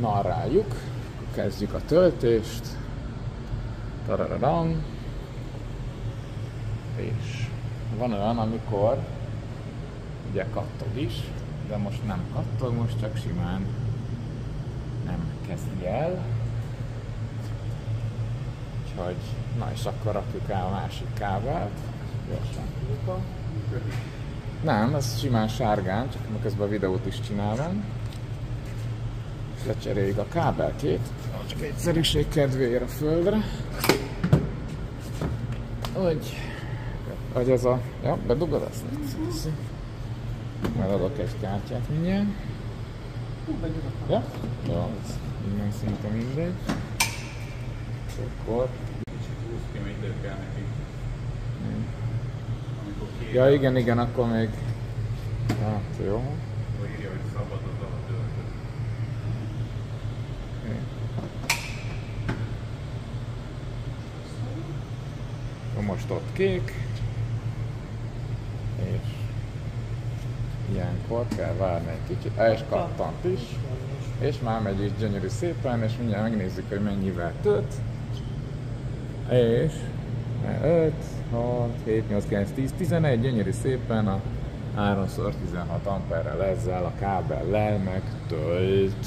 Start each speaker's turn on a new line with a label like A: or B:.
A: narráljuk, kezdjük a töltést. Tarararam. És van olyan, amikor ugye kattog is, de most nem kattog, most csak simán nem kezdi el. Úgyhogy, na és akkor rakjuk el a másik kábelt. Gyorsan. Nem, ez simán sárgán, csak közben a videót is csinálom. Lecseréljük a kábelkét, csak egyszerűség kedvéért a földre. Hogy ez a... Ja, bedugod azt? Majd adok egy kártyát mindjárt. Ja? Jó, ez minden szinte mindegy. És akkor... Ja, igen, akkor még... Hát, jó.
B: Írja, hogy szabad az a töltő.
A: Most ott kék. És... ilyenkor kell várni egy kicsit. És kattant is. És már megy is gyönyörű szépen, és mindjárt megnézzük, hogy mennyivel tölt. És... 5, 6, 7, 8, 9, 10, 11, gyönyörű szépen a 3x16 amperrel ezzel a kábellel megtölt.